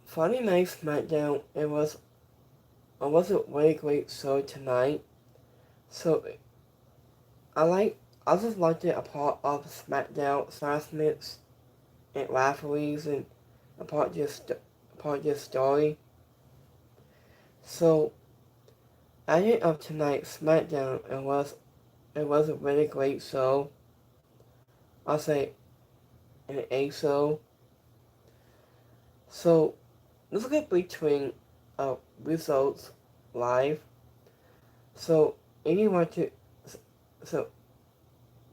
Friday Night Smackdown, it was a really great show tonight. So I just liked it a part of Smackdown announcements and referees and a part just story. So at the end of tonight's Smackdown, it was a really great show. I'll say an A show. So let's get between results live. So anyone to so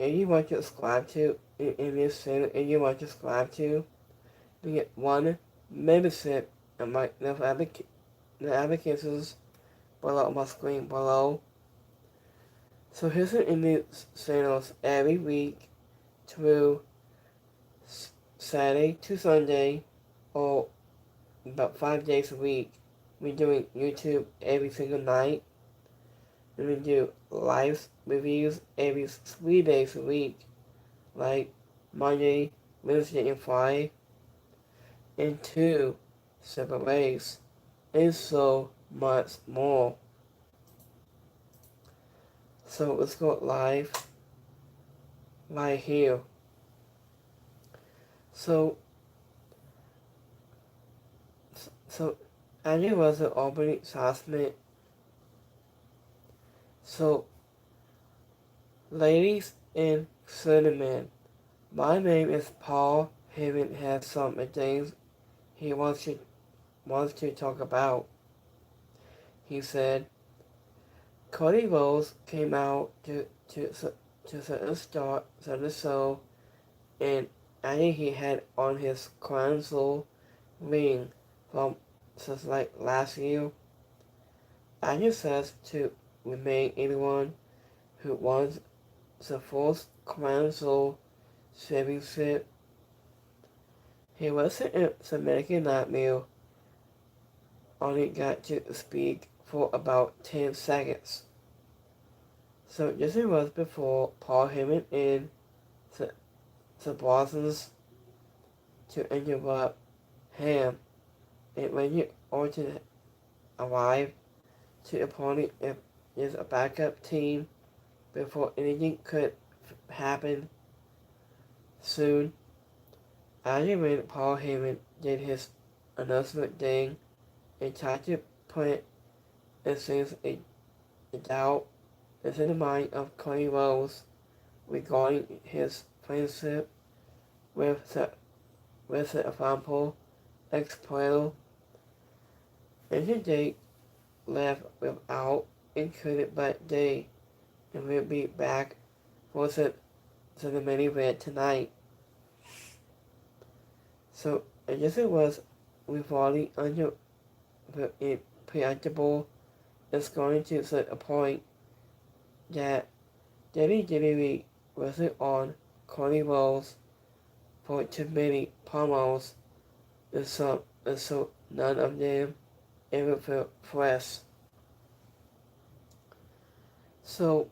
anyone to subscribe to in this channel, anyone to subscribe to, you get one membership and my the applications below my screen below. So here's the image channels every week through Saturday to Sunday, or about 5 days a week. We're doing YouTube every single night. And we do live reviews every 3 days a week, like Monday, Wednesday, and Friday, in 2 separate ways, and so much more. So let's go live right here. So Andy was an opening announcement. So ladies and gentlemen, my name is Paul. Haven has some things he wants to talk about. He said, Cody Rhodes came out to start the show, and I think he had on his crown jewel ring from since like last year. Anya says to remain anyone who wants the fourth crown jewel championship. He wasn't in the American Nightmare, only got to speak for about 10 seconds. So just it was before Paul Heyman and the Bosons to interrupt him, and when Orton arrived to the party, it is a backup team before anything could happen soon. After when Paul Heyman did his announcement thing and tried to put it seems a doubt into the mind of Cody Rhodes regarding his friendship with the example ex-player, and the date left without included but day, and will be back for the main event tonight. So I guess it was revolving under the predictable. It's going to set a point that WWE wasn't on Cody Rhodes for too many promos, and so none of them ever felt fresh. So,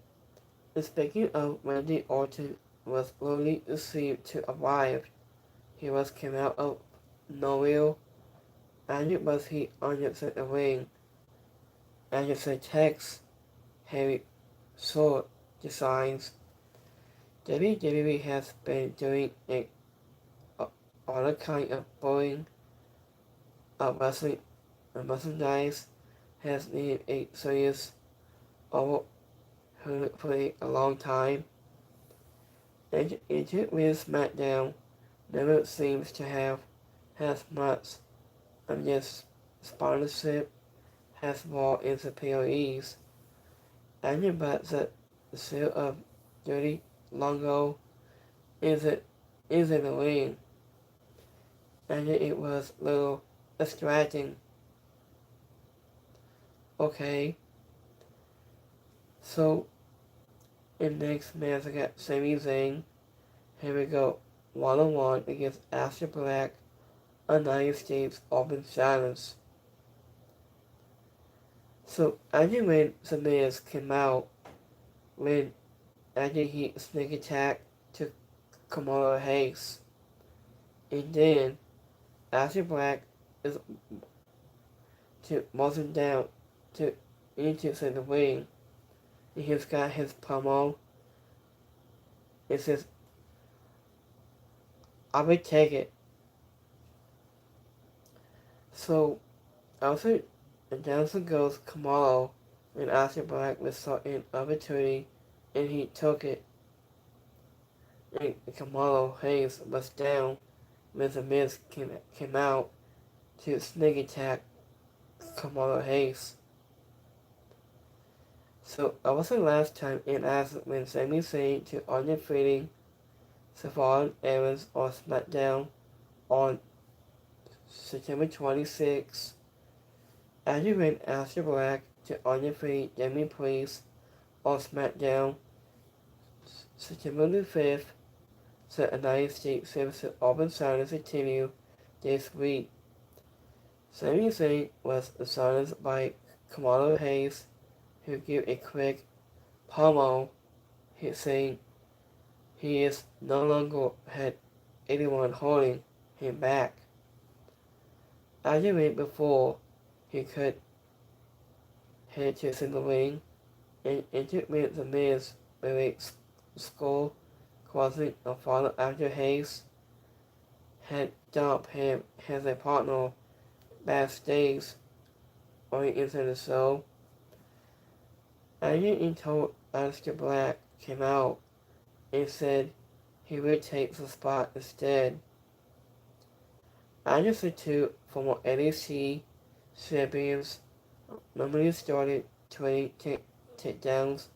speaking of Randy Orton was slowly received to arrive, he came out of nowhere, and it was he under the ring, and it's a text heavy sword designs. WWE has been doing all kind of boring wrestling merchandise, has needed a serious overhaul for a long time. And it with Smackdown never seems to have as much of this sponsorship as more in the POEs. And but the sale of Dirty Longo isn't in the ring, and it was a little distracting. Okay, so in next match I got Sami Zayn. Here we go, 1-on-1 against Aleister Black, a United States Open Challenge. So after when the Miz came out, when after he sneak attack to Kamala Hayes, and then Aleister Black is to muscle down to into the ring. He's got his pommel. It says, I will take it. So, after the dancer goes Kamalo, and after Black was saw an opportunity, and he took it. And Kamalo Hayes was down when the Miz came out to sneak attack Kamalo Hayes. So, that was the last time in as when Sami Zayn to undefeating Savon Evans on Smackdown on September 26. As you went after Black to undefeated Demi Priest on Smackdown September the 5th. The United States Service Open Silence continue this week. Sami Zayn was silenced by Kamala Hayes, who gave a quick pommel, saying he is no longer had anyone holding him back. As he went before, he could head to the ring and interrupt the Miz with a skull causing a fall after Hayes had dumped him as a partner backstage or into the show. Agent told Aleister Black came out and said he would take the spot instead. After the two former NXT champions normally started trading takedowns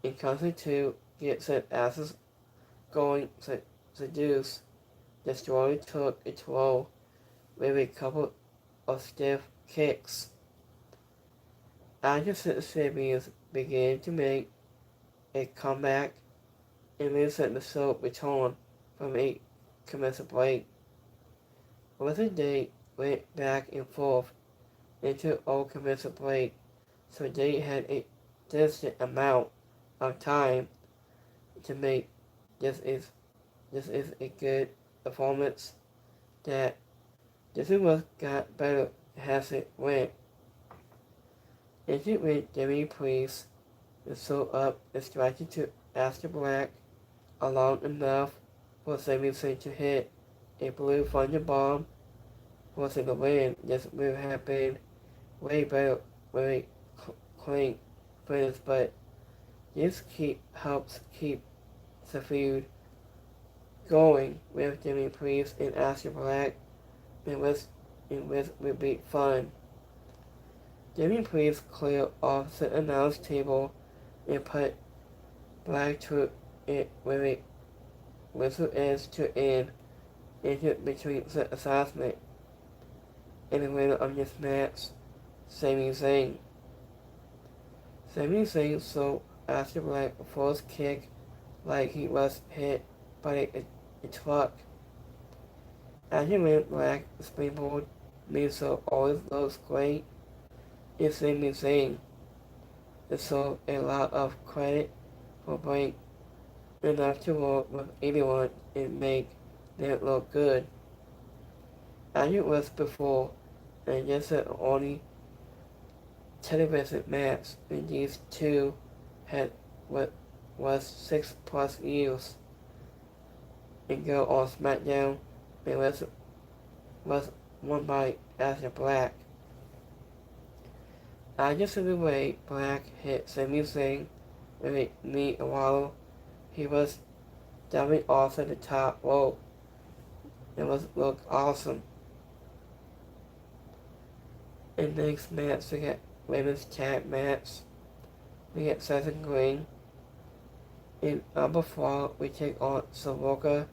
and constantly to get their asses going to seduce, the story took its toll with a couple of stiff kicks. After the champions began to make a comeback, it means that the show returned from a commercial break. With the day went back and forth into old commercial break, so they had a decent amount of time to make this is a good performance. That this is what got better as it went. As it went, Demi Priest was so up distracted to Aleister Black long enough for Sami Zayn to hit a blue thunder bomb for the win. This would have been way better with a clean finish, but this helps keep the feud going with Demi Priest and Aleister Black, and would be fun. Demi Priest cleared off the announce table and put Black to it with a whistle edge to end into between the assessment and the winner of this match, Sami Zayn. Sami Zayn saw Aleister Black first kick like he was hit by a truck. As he went, Black springboard so always looks great. It's Sami Zayn. It deserves a lot of credit for being enough to work with anyone and make them look good. As it was before, and just the only television match when these two had what was 6+ years ago on Smackdown, and was won by Aleister Black. After the way Black hit Sami Zayn with a knee while he was diving off at the top rope. It looked awesome. In the next match, we get women's tag match. We get Seth Green. In number 4, we take on Soroka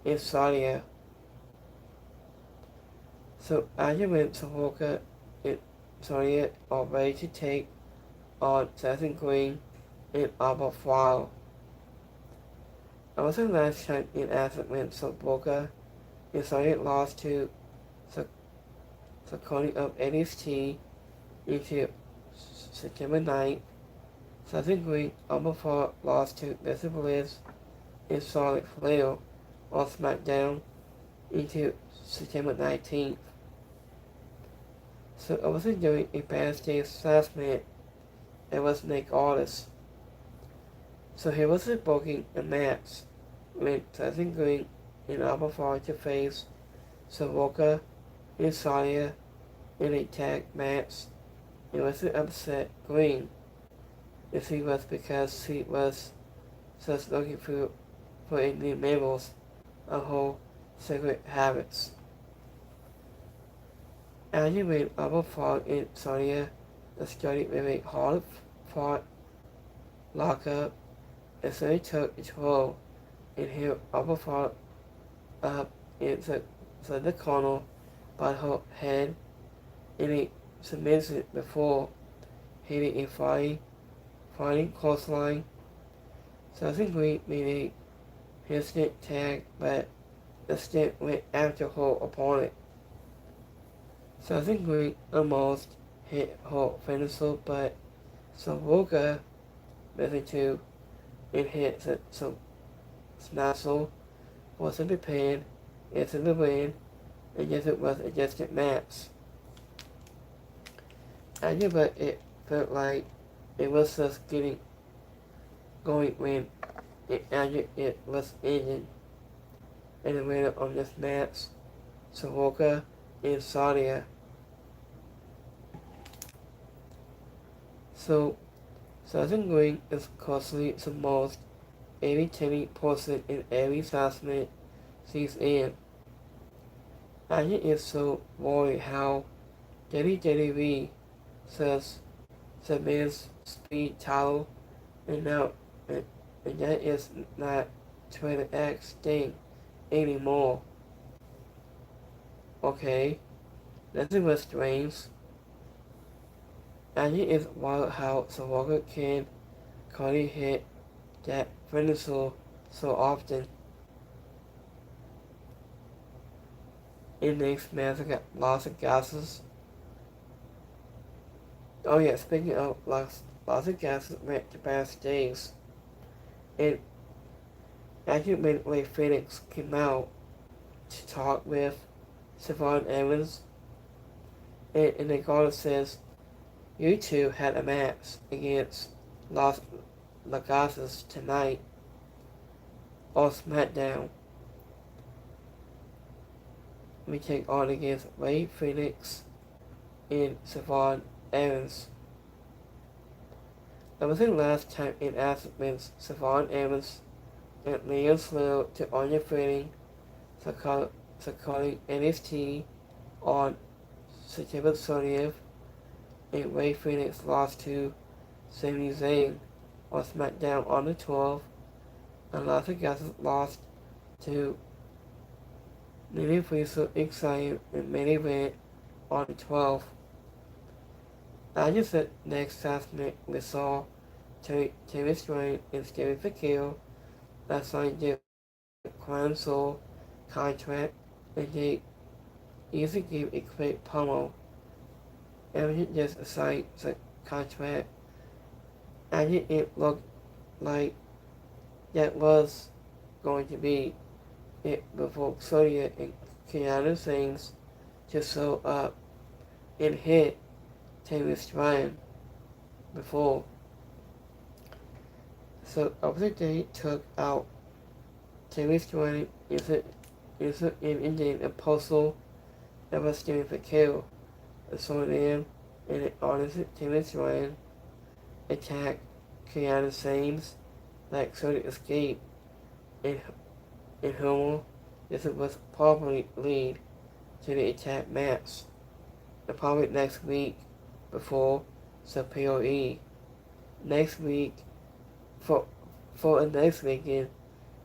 and Sonya. So after when Soroka and Sonya are ready to take on Seth Green in number 4. That was the last time in Aspen when Soroka and Sonya lost to the calling of NXT into September 9th. Seth Green number 4 lost to Mr. Bliss and Charlotte Flair on Smackdown into September 19th. So I was doing a backstage last minute and was Nick artist. So he was booking a match with Tyson Green and Alba Far to face Savoca and Sadia in a tag match. It was upset Green if he was because he was just looking for a new labels of whole secret habits. As you made Alba Far and Sadia started with a hard fought lockup and so he took its role and held Alba Far up into the corner by her head in a submission before hitting a fighting clothesline. Something Green made a instant tag, but the stick went after her opponent. Something Green almost hit her finisher, but Savoca missed too and hit the snazzle was in the pin into the win, and yes, it was a distant match. I knew, but it felt like it was just getting going when it was ending. And the winner of this match, Savoca and Sadia. So, Southern Green is costly the most 80-20% in every assessment she's in. Anya is so worried how WWE says submits speed title and now and that is not Twitter X thing anymore. Okay, nothing was strange. Anya is wild how Savoca can Cody hit that finisher so often. It makes lots of gases. Oh yeah, speaking of lots of gases went to backstage. And actually when Phoenix came out to talk with Savon Evans, and the guard says, you two had a match against Las Vegas tonight on Smackdown. We take on against Ray Phoenix and Savon Evans. That was the last time it asked when Savon Evans and Liam Slow to Anya Fitting, Sakali NXT on September 30th, and Ray Phoenix lost to Sami Zayn on SmackDown on the 12th, and Las Vegas lost to Nini Friesa exciting in main event on the 12th. I just said next segment we saw Terry Strain and Stevie Fakir that signed their Crown Soul contract, and they easily gave a quick promo. Everything just signed the contract, and it looked like that was going to be it before Sonya and Keanu Sings to show up and hit Terry Strain before. So after they took out Terry Strain in Indian Apostle that was Stevie Fakir. So them and it honestly Terry Strain attacked Keanu Sings like so to escape and Homer. This was probably lead to the attack match. And probably next week before the POE. Next week for the next weekend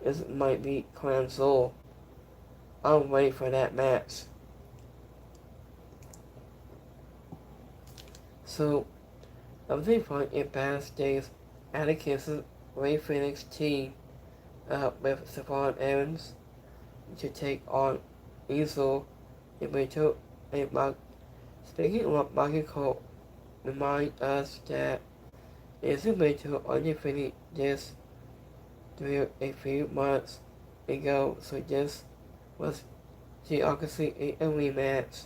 it might be Crown Soul. I'm waiting for that match. So I'm thinking it backstage Atticus Ray Phoenix team with Savon Evans to take on Easel and Rachel and Mark. Speaking of Michael Cole, remind us that Easel Rachel only finished this through a few months ago, so this was the obviously a rematch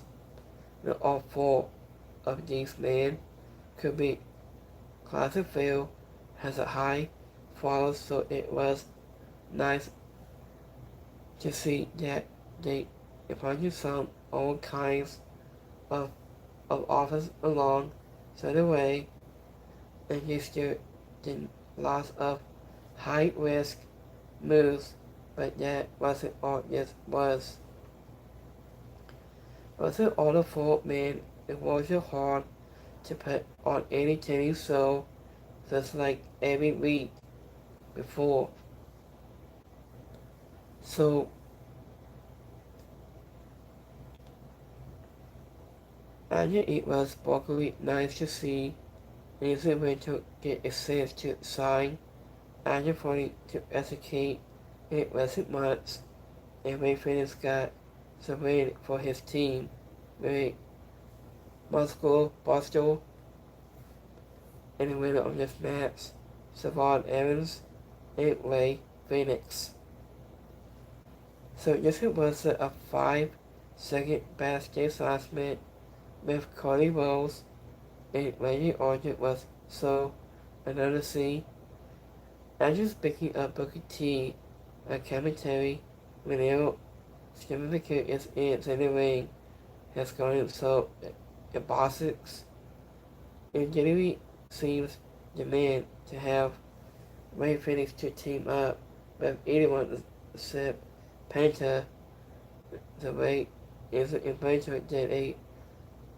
with all four of these men could be classified as a high follow, so it was nice to see that they invited some all kinds of, of offers along the way, and you still did lots of high risk moves, but that wasn't all this was. Wasn't all the fault, man. It wasn't hard to put on any TV show just like every week before. So and it was broccoli nice to see easy way to get a sense to sign and funny to execute. It wasn't much, and Ray Phoenix got surveyed for his team. Very muscular Boston and the winner of this match, Savon Evans and Ray Phoenix. So this was a 5-second backstage announcement with Cody Rhodes and Randy Orton was so another scene. And just picking up Booker T, a commentary video, significant is in the ring has gone so bosses. It generally seems demand to have Ray Phoenix to team up with anyone except Penta. The Ray is an inventor that a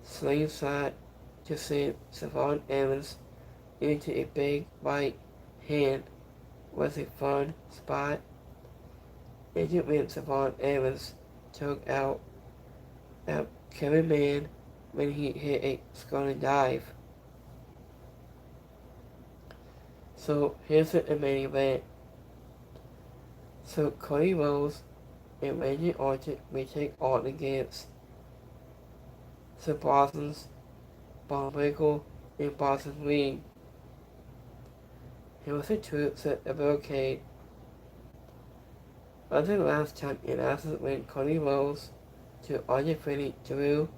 slingshot to send Savon Evans into a big right hand was a fun spot. Agent when Savon Evans took out Kevin Mann when he hit a scoring dive. So here's the main event. So Cody Rhodes and Randy Orton may take on against the Boston's Bonbreaker and Boston Reed. Here was a truth set of arcade. Until last time it announced when Cody Rhodes to undefeated Drew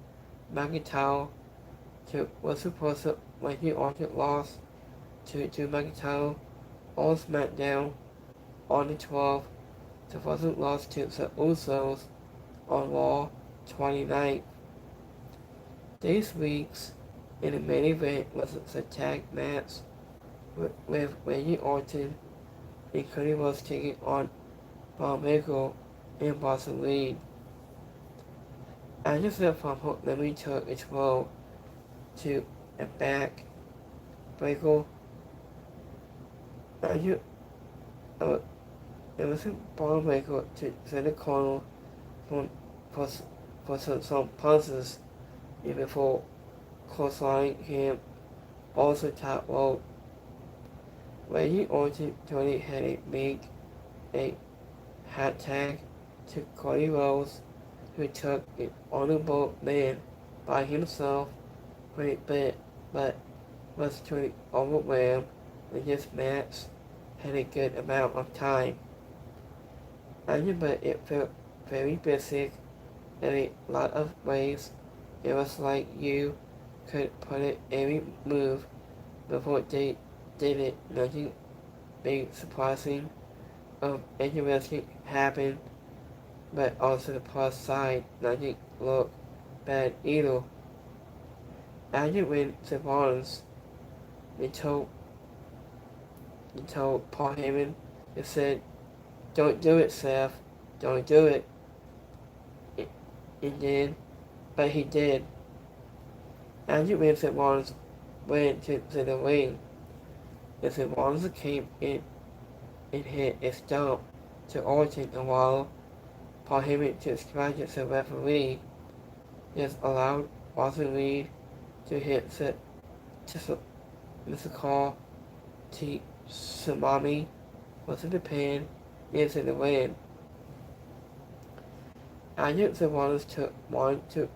McIntyre to was supposed to Randy Orton lost to Drew McIntyre on Smackdown on the 12th. The wasn't lost to the Usos on Raw 29th. This week's in the main event was a tag match with Randy Orton and Cody Rhodes taking on Von Michael and Boston Reed. Anderson from Hook Lemmy took its role to a back breaker. It was a ball breaker to center corner for some punches even before clotheslining him also top rope. Randy Orton totally had a hat tag to Cody Rhodes, who took an honorable man by himself for a bit, but was totally overwhelmed in this match had a good amount of time. But it felt very basic in a lot of ways. It was like you could put it every move before they did it. Nothing big surprising or interesting happened, but also the plus side, nothing looked bad either. After when Savons, they told Paul Heyman, they said, "Don't do it, Seth. Don't do it." And then, but he did. After when Savons went to the ring, and Savons came in and hit a stomp to Orton, and while Paul Heyman to scratch the referee, just allowed Boston Reed to hit Mr. Call T. Tsunami was in the pin into the win. After Savons took one to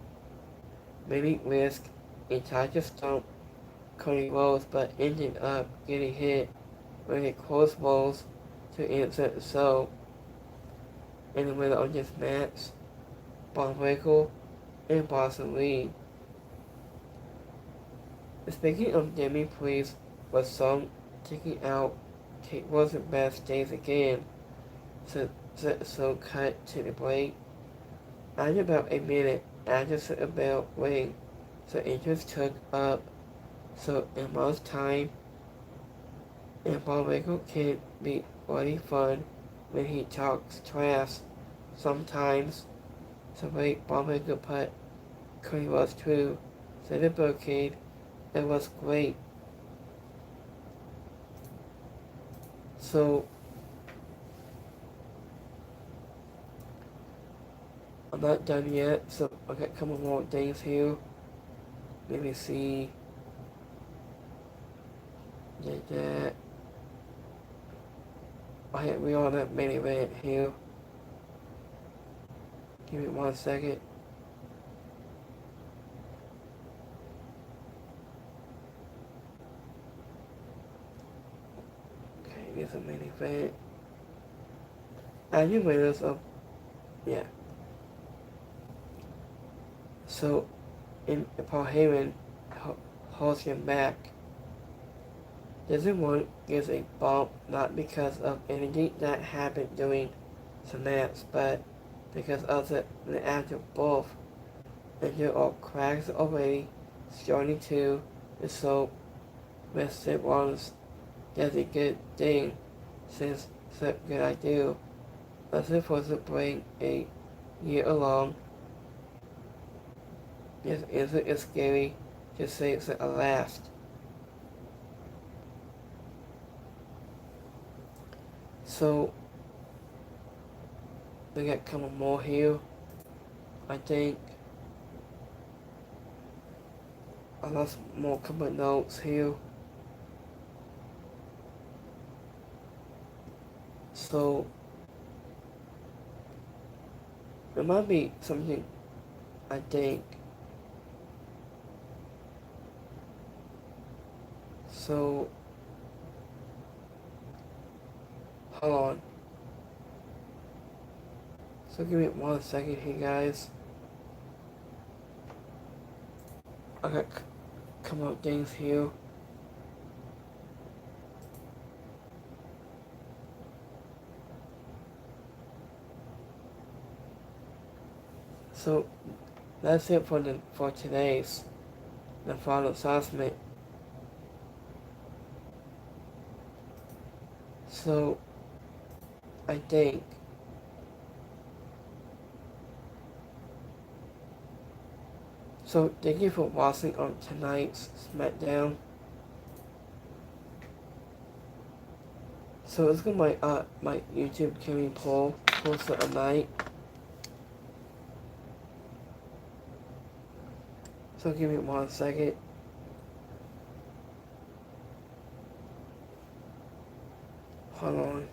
many risk and tried to stomp Cody Rhodes, but ended up getting hit with a close balls to answer the show. In the middle of this match, Bonbreaker and Boston Reed. Speaking of Demi Please, with some taking out Kate wasn't best days again, so cut to the break. After about a minute, after the bell rang, the interest took up, so in most time, and Bob Michael can be really fun when he talks trash. Sometimes, the way Bob Michael put Cody was true, said the barricade, it was great. So, I'm not done yet, so I got a couple more things here. Let me see. Did that. I hit me on that mini rant here. Give me 1 second. Okay, there's a mini rant. Animators of, yeah. So, in Paul Heyman holds him back. This one gives a bump not because of anything that happened during the match, but because of the act of both. And there are cracks already starting to, and so Mr. Rollins does a good thing since it's a good idea. That's supposed to bring a year along. This isn't scary to say it's a last. So, we got a couple more here. I think I lost more couple of notes here. So, it might be something I think. So, hold on. So give me 1 second here, guys. I got a couple of things here. So that's it for today's the final assessment. So I think so. Thank you for watching on tonight's Smackdown. So let's go my YouTube Q&A poll posted at night. So give me 1 second. Hold on.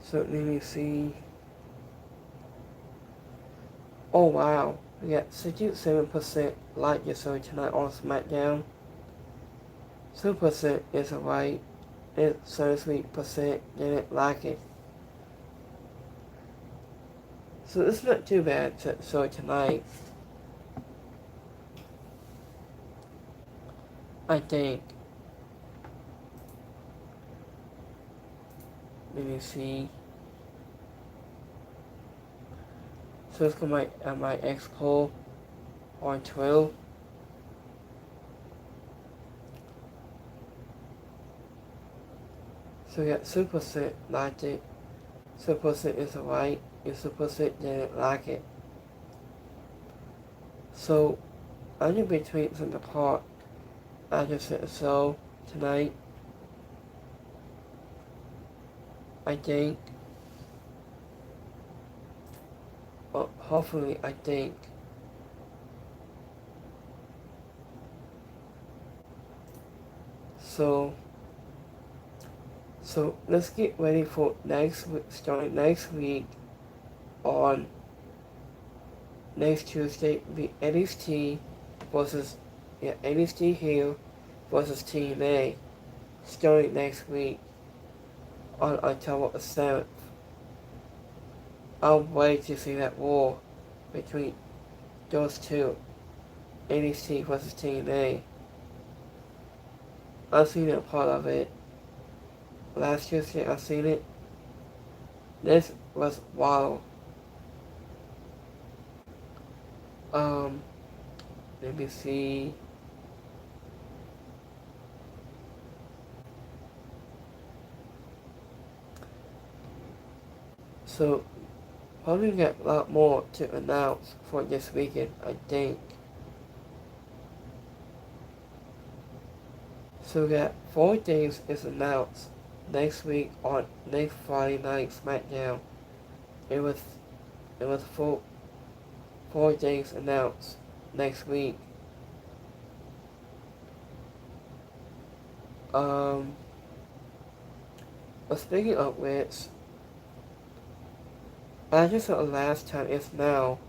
So let me see. Oh wow, we got 67% like your story tonight on Smackdown. 2% is right, and 33% didn't like it. So it's not too bad so tonight. I think. Let me see. So let's go my X poll on 12. So we got 2% liked it, 2% is right, and 2% didn't like it. So I'm in between some apart. I just said so tonight. I think. Well, hopefully, I think. So let's get ready for next week, starting next week on next Tuesday, be NXT versus, NXT here versus TNA, starting next week on October 7th. I'll wait to see that war between those two, NXT versus TNA. I've seen a part of it. Last Tuesday I've seen it. This was wild. Let me see. So, probably got a lot more to announce for this weekend, I think. So we got 4 days is announced next week on next Friday night Smackdown. It was 4 days announced next week. But speaking of which, as I said last time, it's now.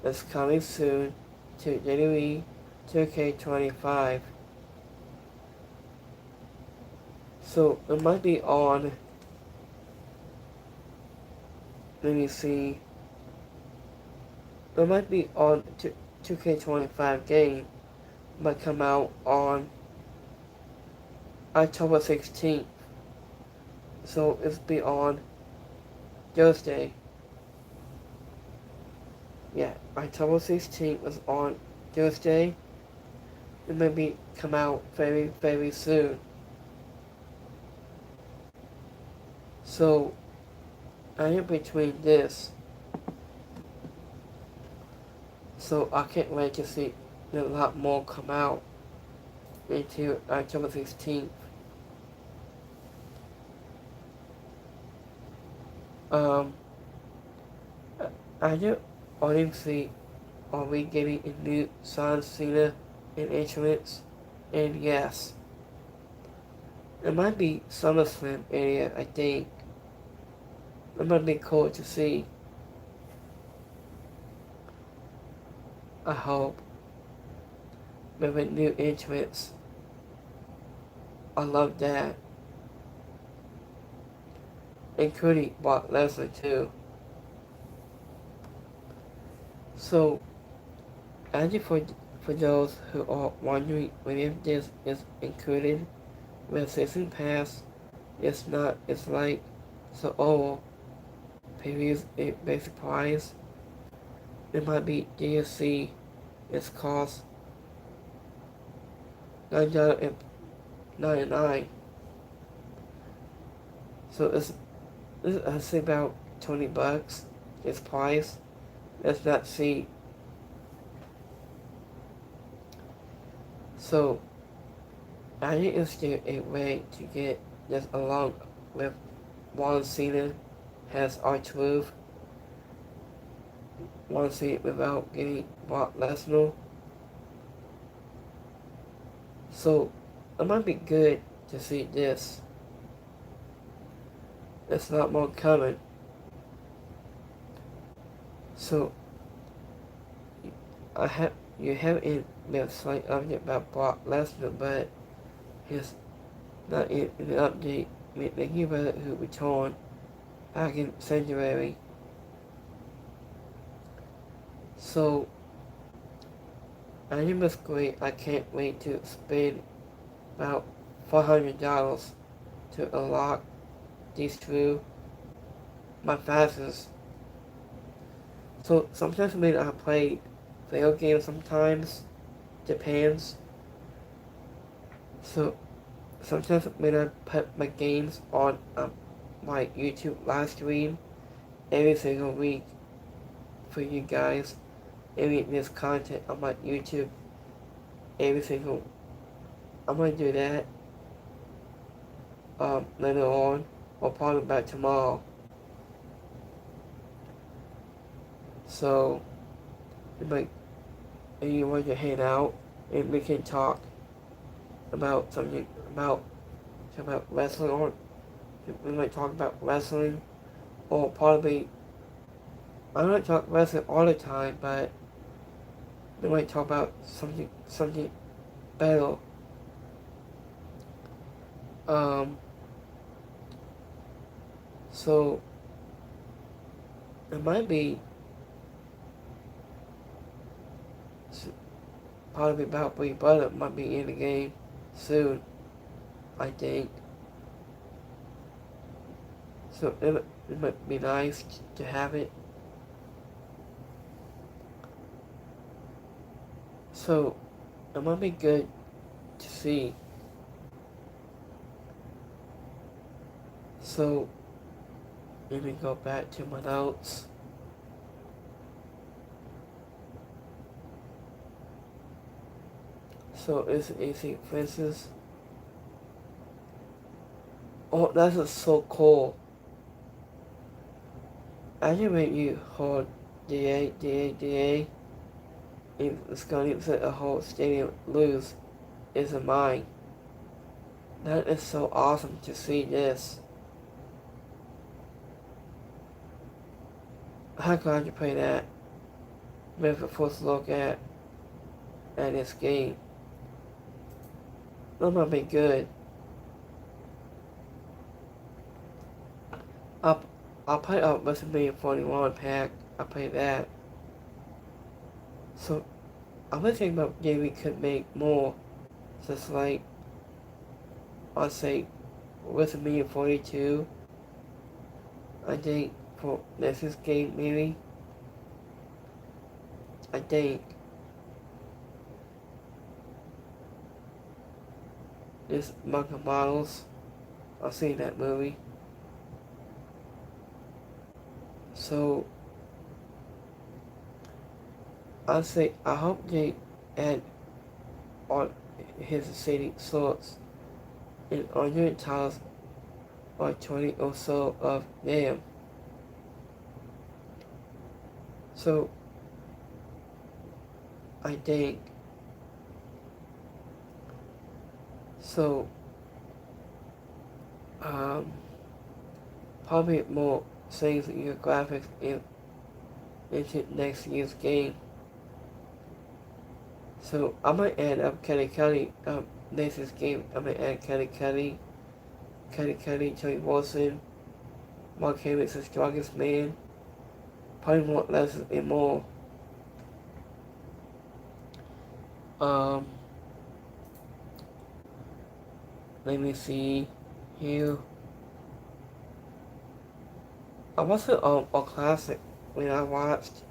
It's coming soon to WWE 2K25. So it might be on. Let me see. It might be on 2K25 game. It might come out on October 16th. So it's be on Thursday. Yeah, October 16th was on Thursday. It may be come out very, very soon. So I am between this. So I can't wait to see a lot more come out into October 16th. I do honestly, are we getting a new John Cena in instruments? And yes. It might be SummerSlam area, I think. It might be cool to see. I hope. With new instruments. I love that. Including Brock Lesnar too. So, actually for those who are wondering whether this is included with Season Pass, it's not. It's like, so previews a basic price. It might be DLC. It's cost $9.99. So it's I say about $20. Its price. Let's not see. So I think it's still a way to get this along with John Cena has R-Truth. Want to see it without getting Brock Lesnar. So it might be good to see this. There's a lot more coming. So you haven't been slight update about Brock Lesnar, but he's not in the update. Making brother who returned back in February. So I think it's great. I can't wait to spend about $400 to unlock these two my fastest. So sometimes when I play video games, sometimes depends. So sometimes when I put my games on my YouTube live stream every single week for you guys, every this content on my YouTube every single. I'm gonna do that later on, or probably by tomorrow. So if you want to hang out and we can talk about something about wrestling, or we might talk about wrestling, or probably I don't talk wrestling all the time, but we might talk about something better. So it might be probably about Brie Butler might be in the game soon, I think. So it might be nice to have it. So it might be good to see. So let me go back to my notes. So it's easy fences. Oh, that's just so cool. Actually, when you hold DA, it's going to set a whole stadium loose is a mine. That is so awesome to see this. How glad you play that with a first look at this game. That might be good. I'll play up WrestleMania 41 pack. I'll play that. So I was thinking about maybe we could make more. Just like I'll say WrestleMania 42. I think for next game maybe. I think this Monkey Models. I've seen that movie. So I'll say I hope they add on his city sorts in 100 titles or 20 or so of them. So I think so probably more things in your graphics into next year's game. So I might add Kelly next year's game. I might add Kelly, Tony Wilson, Mark Henry's the strongest man. Probably more less and more. Let me see here. I wasn't a classic when I watched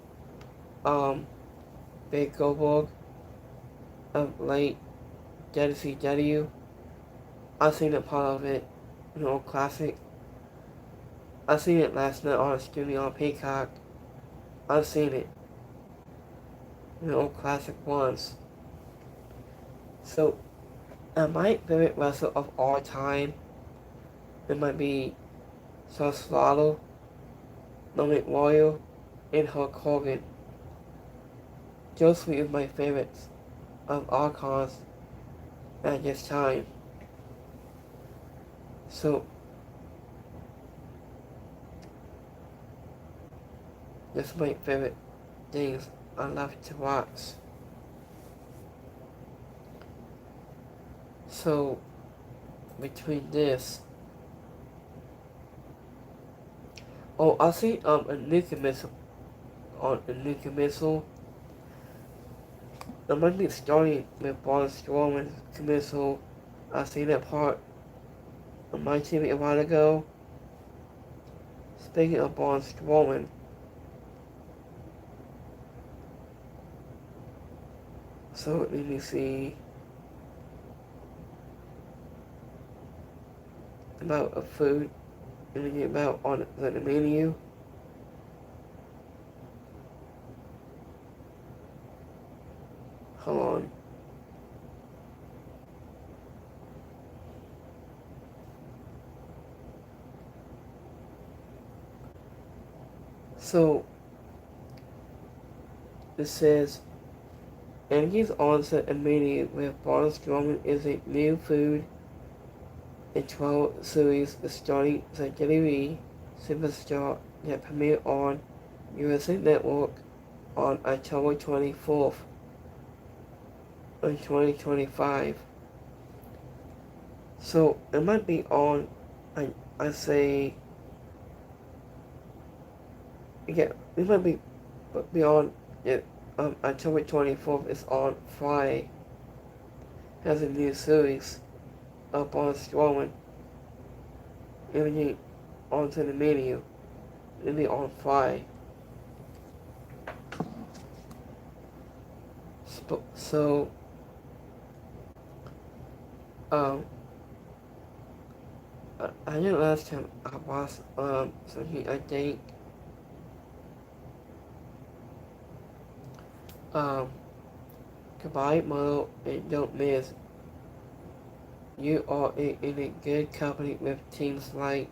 Big Goldberg of late WCW. I seen a part of it, classic. I seen it last night on streaming on Peacock. I've seen it. Classic ones. So my favorite wrestler of all time, it might be Slaughter, Dominic Royal, and Hulk Hogan. Those three are my favorites of all cons at this time. So that's my favorite things I love to watch. So between this, I see a nuclear missile on a nuclear missile. I might be starting with Braun Strowman's missile. I seen that part on my TV a while ago. Speaking of Braun Strowman, so let me see about a food. Let me get about on the menu. Hold on. So it says Energy's onset immediately with Braun Strowman is a new food in 12 series starting the WWE Superstar that premiered on USA Network on October 24th of 2025. So it might be on, I say, Yeah, it might be on it. October 24th is on Friday. Has a new series up on Strowman. Everything onto the menu. It'll be on Friday. So, um, I know last time I watched something, I think um goodbye Mo and don't miss. You are in a good company with teams like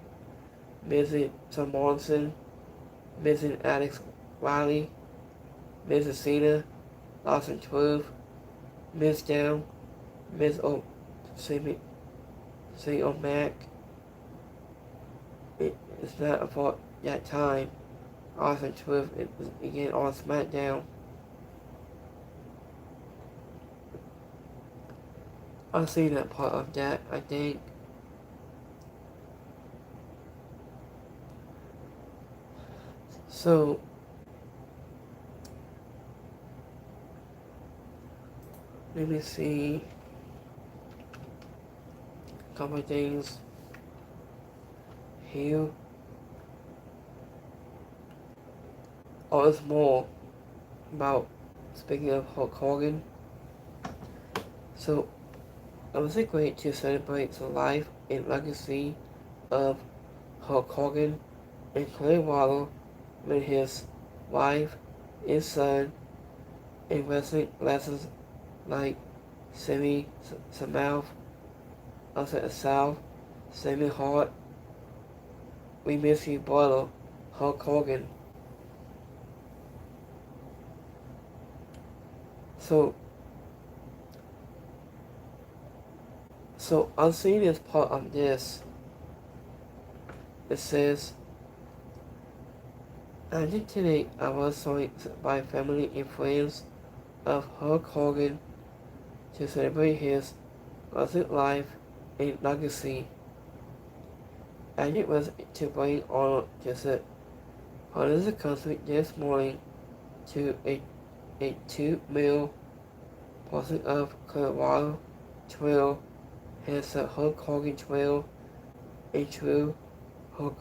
Mrs. Tom Morrison, Mrs. Alex Riley, Mrs. Cena, Lawson Truth, Miss Down, Miss O Sammy O'Mac. It's not about that time. Lawson Truth is again on Smackdown. I've seen that part of that, I think. So, let me see a couple of things here. Oh, it's more about, speaking of Hulk Hogan. So, it was a great to celebrate the life and legacy of Hulk Hogan in Clearwater with his wife and son and wrestling lessons like Sammy Samouth, also South, Sammy Hart. We miss you, brother, Hulk Hogan. So I'm seeing this part of this. It says, I think today I was joined by family and friends of Hulk Hogan to celebrate his blessed life and legacy. And it was to bring on just a part of the country this morning to a 2-mile portion of Colorado Trail has the Hulk Hogan Trail, a true Hulk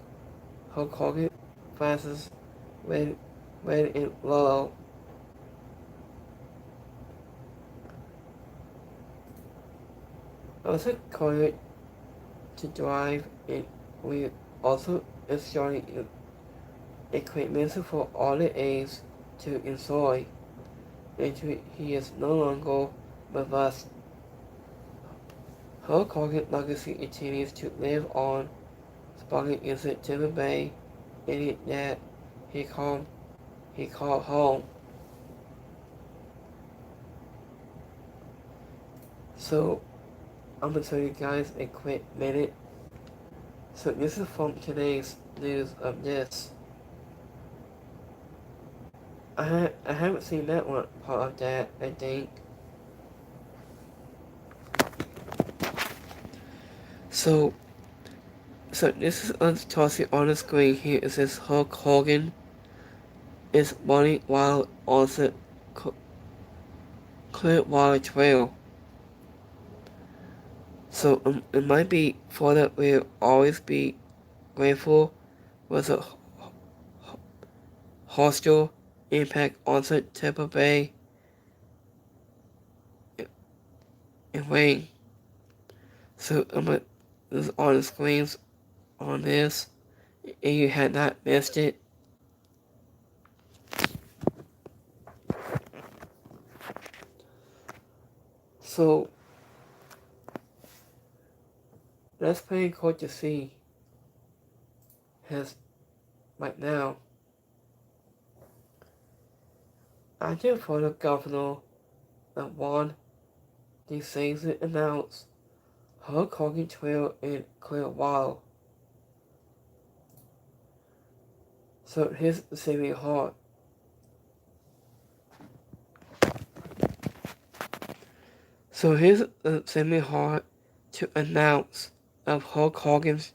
Hogan fastest red and yellow. Also required to drive and we also installing equipment for all the aides to enjoy until he is no longer with us. Hulk Hogan legacy continues to live on, sparking in September Bay, in it that he called home. So I'm gonna tell you guys a quick minute. So this is from today's news of this. I haven't seen that one part of that, I think. So this is tossing on the screen here. It says Hulk Hogan is running while on the Clearwater Trail. So it might be for that we'll always be grateful with a hostile impact on the Tampa Bay and Wayne. So this is on the screens on this, and you had not missed it. So that's pretty cool to see. Has right now, I think for the governor that won these things that announced Hulk Hogan Trail in Clearwater. So here's the saving heart. So here's the saving heart to announce of Hulk Hogan's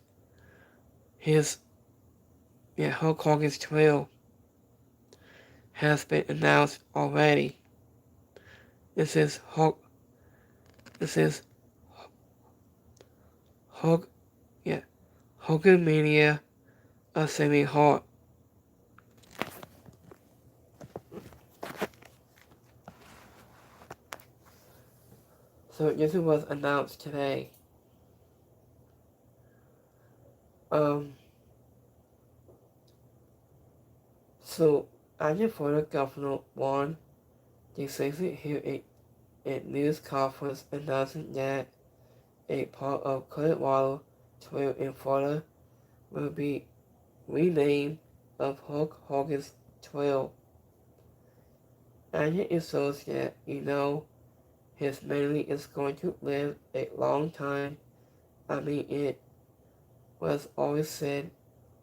Hulk Hogan's Trail. has been announced already. This is Hulk, yeah, Hulkamania of Sammy Hart. So this was announced today. So after Florida Governor Warren DeSantis held a news conference announcing that a part of Clearwater Trail in Florida will be renamed of Hulk Hogan's Trail. And it shows that his memory is going to live a long time. I mean, it was always said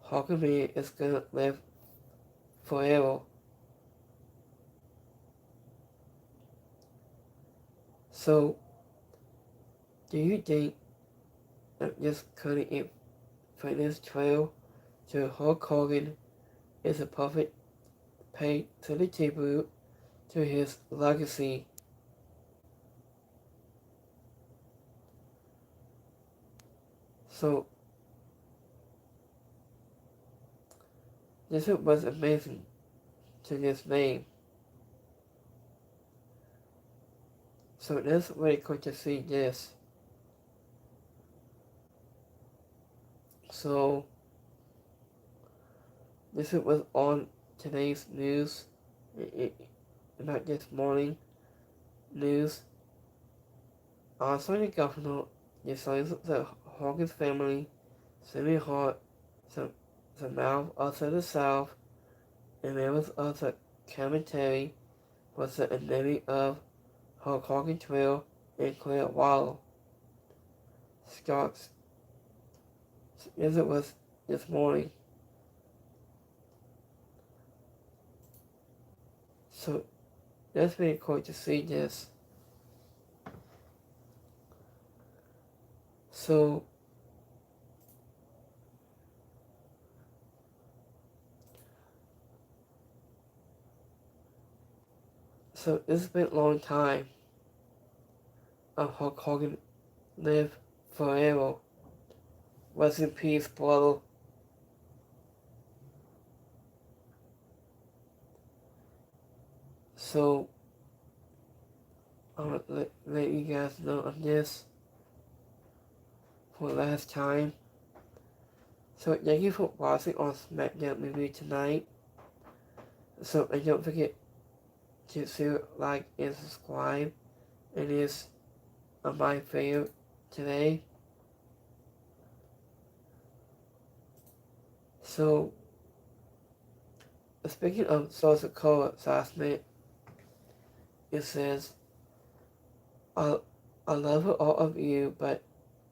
Hulkamania is going to live forever. So, do you think that just cutting a fitness trail to Hulk Hogan is a perfect pay to the tribute to his legacy? So, this was amazing to this name. So that's really cool to see this. So this was on today's news, not this morning news. Also, the governor decided that Hogan's family, Sammy Hart, some mouth outside the South, and members of the commentary was the enemy of Hulk Hogan Trail and Clearwater. Scott's as it was this morning. So that's really cool to see this. So it's been a long time of Hulk Hogan live forever. Rest in peace, brother. So I'll let you guys know of this for the last time. So thank you for watching our Smackdown review tonight. So and don't forget to like and subscribe. It is my favorite today. So speaking of social harassment, it says, I love all of you, but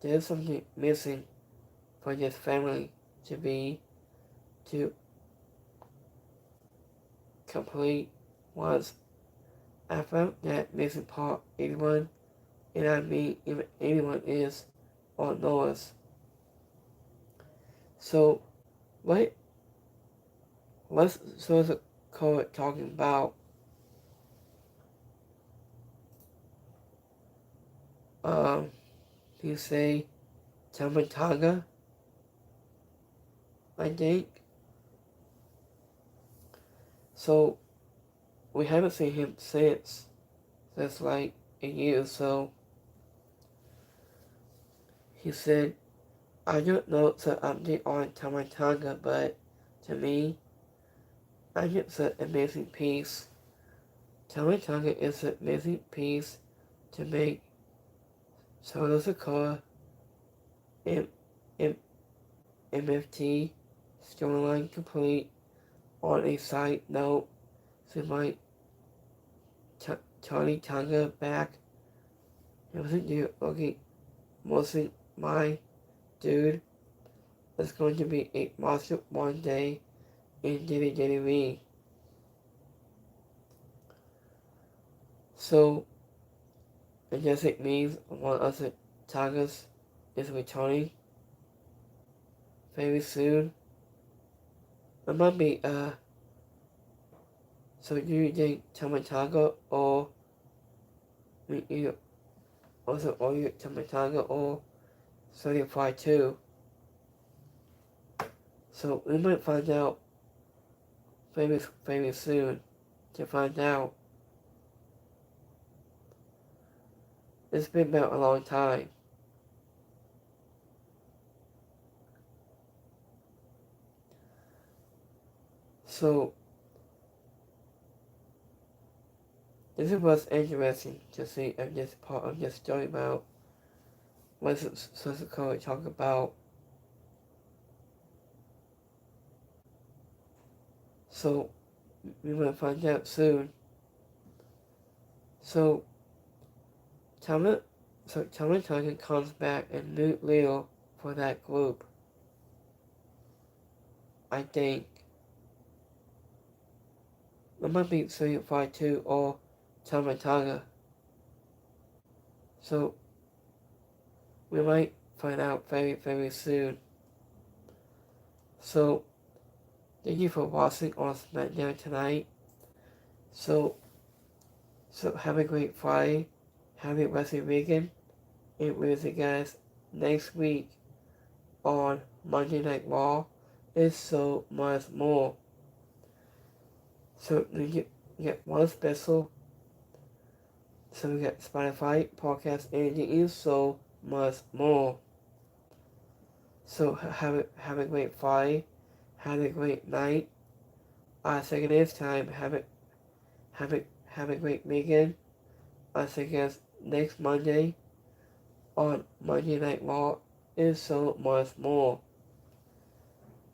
there's something missing for this family to complete once. I found that missing part 81, and I mean if anyone is or knows. So what's social code talking about? You say Tamatanga, I think. So we haven't seen him since like a year or so. He said, I don't know the update on Tamatanga, but to me, I think it's an amazing piece. Tamatanga is an amazing piece to make Solo Sakura MFT storyline complete. On a side note, so my Tony Tonga back. It wasn't you. Okay, mostly my dude is going to be a monster one day in WWE. So, I guess it means one of the Tongas is returning very soon. It might be So do you think Tamataga or you also or you Tamataga or certified too? So we might find out very soon to find out. It's been about a long time. So this is what's interesting to see if this part of this story about what Sosako talk about. So we will find out soon. So Tamatanga comes back and Newt Leo for that group. I think. It might be 352 or Tamatanga. So we might find out very soon. So thank you for watching on Smackdown tonight. So have a great Friday. Happy Wrestling Weekend. And we'll see you guys next week on Monday Night Raw. It's so much more. So you get one special. So we got Spotify, podcast, and it is so much more. So have a great Friday. Have a great night. Second this time, have a great weekend. I see you guys next Monday on Monday Night Raw is so much more.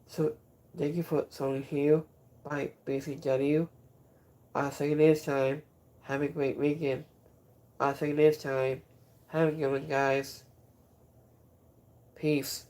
So thank you for tuning here by BCW. I see you next time. Have a great weekend. I see you next time. Have a good one, guys. Peace.